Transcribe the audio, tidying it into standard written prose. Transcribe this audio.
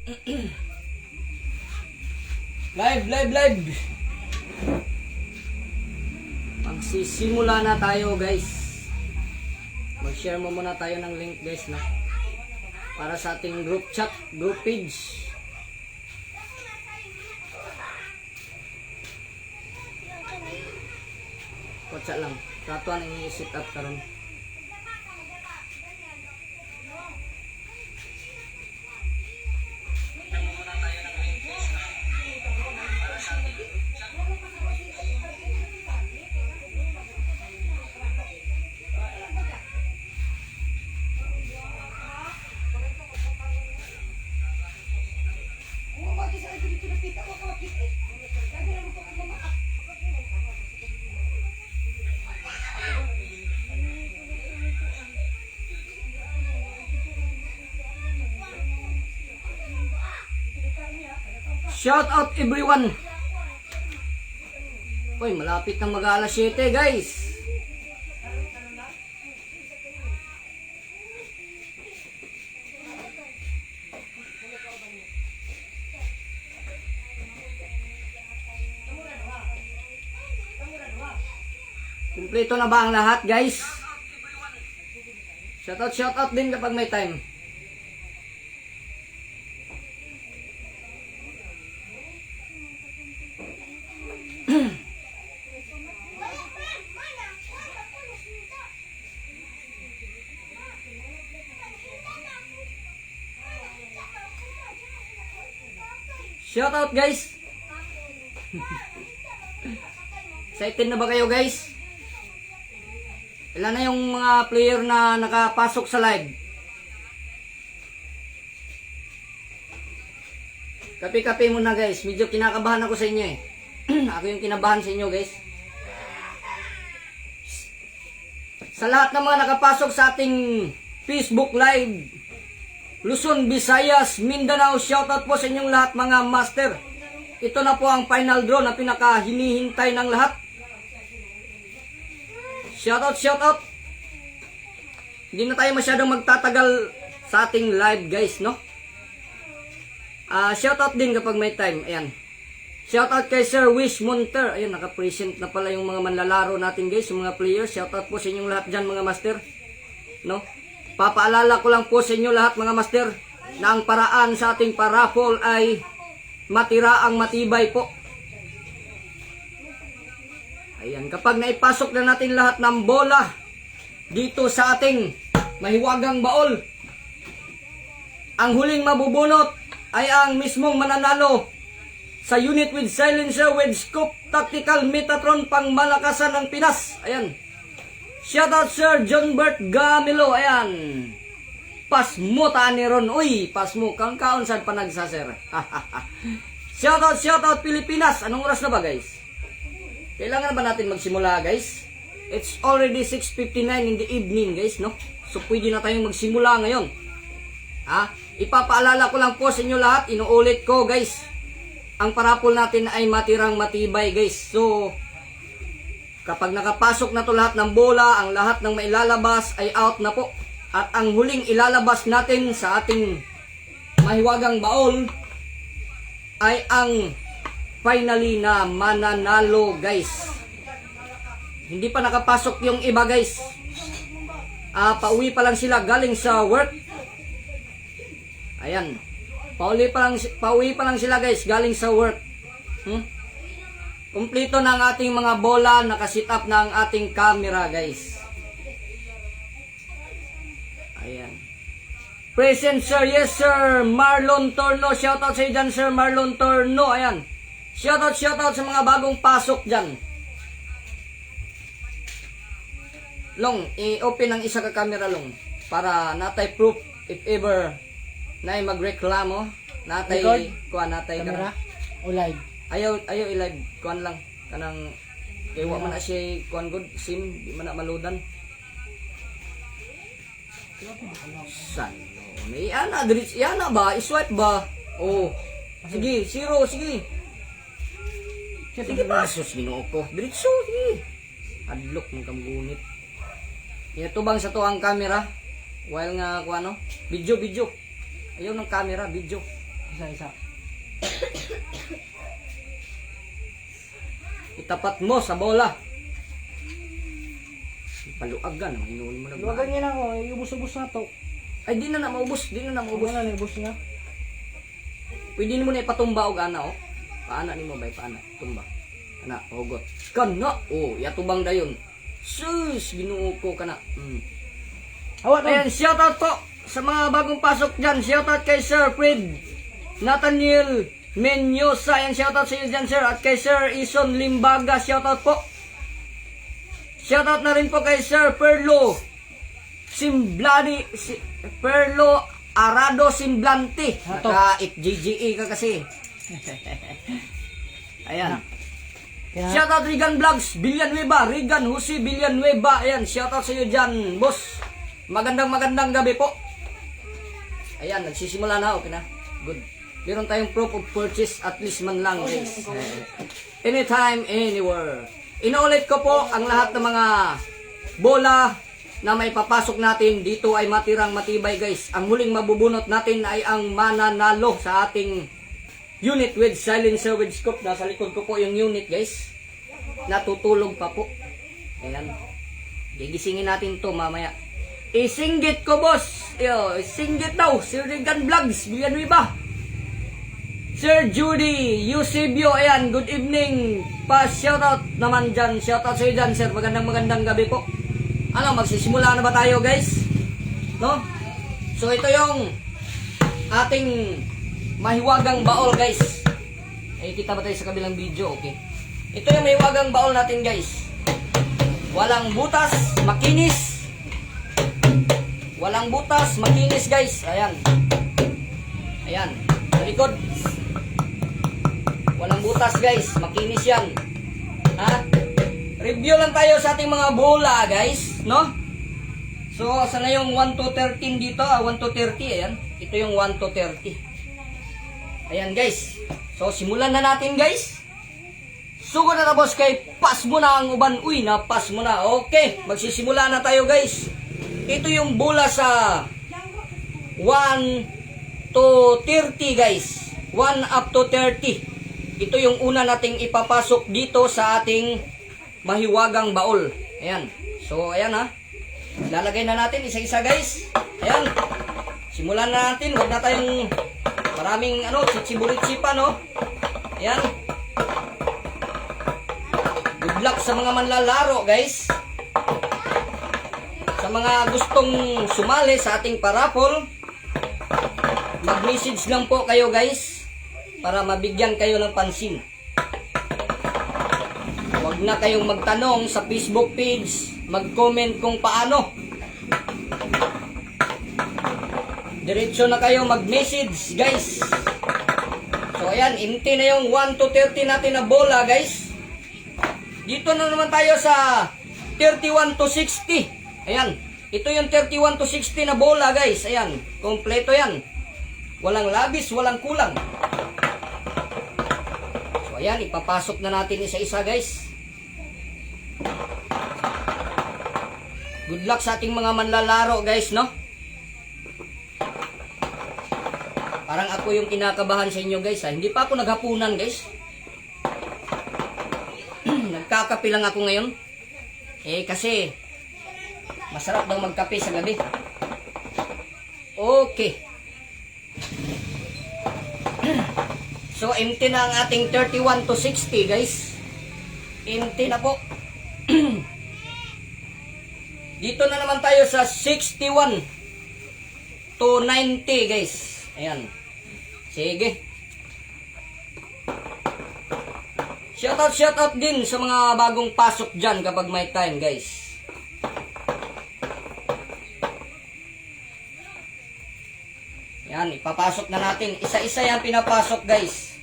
Live. Magsisimula na tayo, guys. Mag-share mo muna tayo ng link, guys, na para sa ating group chat, group page. Kotsa lang. Katuan ang i-set up karon. Shout out everyone. Uy, malapit nang mag-alas 7, guys. Kumpleto na ba ang lahat, guys? Shout out din kapag may time. Shout out, guys. Excited na ba kayo, guys? Ilan na yung mga player na nakapasok sa live? Kape-kape muna, guys. Medyo kinakabahan ako sa inyo eh. Ako yung kinabahan sa inyo, guys. Sa lahat ng mga nakapasok sa ating Facebook live, Luzon, Visayas, Mindanao, shoutout po sa inyong lahat, mga master. Ito na po ang final draw na pinaka hinihintay ng lahat. Shoutout. Hindi na tayo masyadong magtatagal sa ating live, guys, no? Shoutout din kapag may time. Ayan. Shoutout kay Sir Wish Monter. Ayun, naka-present na pala yung mga manlalaro natin, guys, yung mga players. Shoutout po sa inyong lahat dyan, mga master. No? Papaalala ko lang po sa inyo lahat, mga master, na ang paraan sa ating paraffle ay matiraang matibay po. Ayan, kapag naipasok na natin lahat ng bola dito sa ating mahiwagang baol, ang huling mabubunot ay ang mismong mananalo sa unit with silencer with scope tactical Metatron pang malakasan ng Pinas. Ayan. Shoutout Sir John Bert Gamilo. Ayan. Pasmo ta ni Ron. Uy, pasmo. Kang kaon saan pa nagsaser. Shoutout Pilipinas. Anong oras na ba, guys? Kailangan ba natin magsimula, guys? It's already 6:59 in the evening, guys, no? So, pwede na tayong magsimula ngayon. Ipapaalala ko lang po sa inyo lahat. Inuulit ko, guys. Ang parapol natin ay matirang matibay, guys. So, kapag nakapasok na to lahat ng bola, ang lahat ng mailalabas ay out na po. At ang huling ilalabas natin sa ating mahiwagang baol ay ang finally na mananalo, guys. Hindi pa nakapasok yung iba, guys. Pauwi pa lang sila galing sa work. Ayan. Pauwi pa lang sila, guys, galing sa work. Kumplito na ang ating mga bola, nakasit up na ang ating camera, guys. Ayan. Present, sir. Yes, sir. Marlon Torno. Shoutout sa dyan, sir. Marlon Torno. Ayan. Shoutout sa mga bagong pasok dyan. Long, i-open ang isa ka camera, Long. Para natay proof if ever na magreklamo. Natay, kuha, natay camera o live. Ayaw i-live. Kuhan lang. Kanang, kaya man na siya kuhan good. Sim, di man na maludan. San? May ana, yana ba? I-swipe ba? Oh. Sige, zero, sige. Sige pa, sus, ginoo ko. Diretso, sige. Adlock ng kamgunit. Inatubang sa to ang camera. While nga, kuha no? Video. Ayaw ng camera, video. Isa-isa. Itapat mo sa bola. Paluagan, inuun mo na ba? Luwagan niya na ako, ubus-ubus na to. Ay, di na na maubos, di na na maubos. Ubus na, ubus na. Pwede mo na ipatumba og ana, oh. Paana ni mo ba, paana? Tumba. Kana, hugot. Kana, oh, yatubang dayon. Sus, binuo ko kana. Awat na. Ayan, shoutout po sa mga bagong pasok dyan. Shoutout kay Sir Fred Nathaniel Menyosa. Ayan, shoutout sa iyo dyan, sir. At kay Sir Ison Limbaga, shoutout po. Shoutout na rin po kay Sir Perlo Perlo Arado Simblante. Hato. Naka-GGE ka kasi. Ayan. Kaya, Shoutout Regan Vlogs, Villanueva, Regan Jose Villanueva. Ayan, shoutout sa iyo dyan, boss. Magandang gabi po. Ayan, nagsisimula na, okay na. Good. Meron tayong proof of purchase, at least man lang, guys. Anytime, anywhere. Inuulit ko po ang lahat ng mga bola na may papasok natin. Dito ay matirang matibay, guys. Ang huling mabubunot natin ay ang mananalo sa ating unit with silencer with scope. Nasa likod ko po yung unit, guys. Natutulog pa po. Ayan. Gigisingin natin to mamaya. Isinggit ko, boss. Isinggit daw. Sir Regan Vlogs, Villanueva. Sir Judy Eusebio, ayan, good evening. Pa-shoutout naman dyan. Shoutout sa iyo dyan, sir. Magandang gabi po. Ano, magsisimula na ba tayo, guys? No? So, ito yung ating mahiwagang baol, guys. Ay, kita ba tayo sa kabilang video? Okay. Ito yung mahiwagang baol natin, guys. Walang butas, makinis. Walang butas, makinis, guys. Ayan. Ayan. Sa likod. Walang butas, guys. Makinis yan. Ha? Review lang tayo sa ating mga bola, guys. No? So, sana yung 1 to 13 dito? 1 to 30. Ayan. Ito yung 1 to 30. Ayan, guys. So, simulan na natin, guys. Sugod na na, boss, kay pass mo na ang uban. Uy, na-pass mo na. Okay. Magsisimula na tayo, guys. Ito yung bola sa 1 to 30, guys. 1 up to 30. Ito yung una nating ipapasok dito sa ating mahiwagang baol. Ayan. So, ayan ha. Lalagay na natin isa-isa, guys. Ayan. Simulan na natin. Huwag na tayong maraming chichiburitsi pa, no? Ayan. Good luck sa mga manlalaro, guys. Sa mga gustong sumali sa ating parapol, mag-message lang po kayo, guys, para mabigyan kayo ng pansin. Huwag na kayong magtanong sa Facebook page, mag-comment kung paano. Diretso na kayo mag-message, guys. So ayan, inti na yung 1 to 30 natin na bola, guys. Dito na naman tayo sa 31 to 60. Ayan, ito yung 31 to 60 na bola, guys. Ayan, kompleto yan. Walang labis, walang kulang. So ayan, ipapasok na natin isa-isa, guys. Good luck sa ating mga manlalaro, guys, no? Parang ako yung kinakabahan sa inyo, guys, ha? Hindi pa ako naghapunan, guys. Nagkakape lang ako ngayon. Kasi masarap daw magkape sa gabi. Okay. So, empty na ang ating 31 to 60, guys. Empty na po. Dito na naman tayo sa 61 to 90, guys. Ayan. Sige. Shoutout din sa mga bagong pasok dyan kapag may time, guys. Yan, ipapasok na natin. Isa-isa yan pinapasok, guys.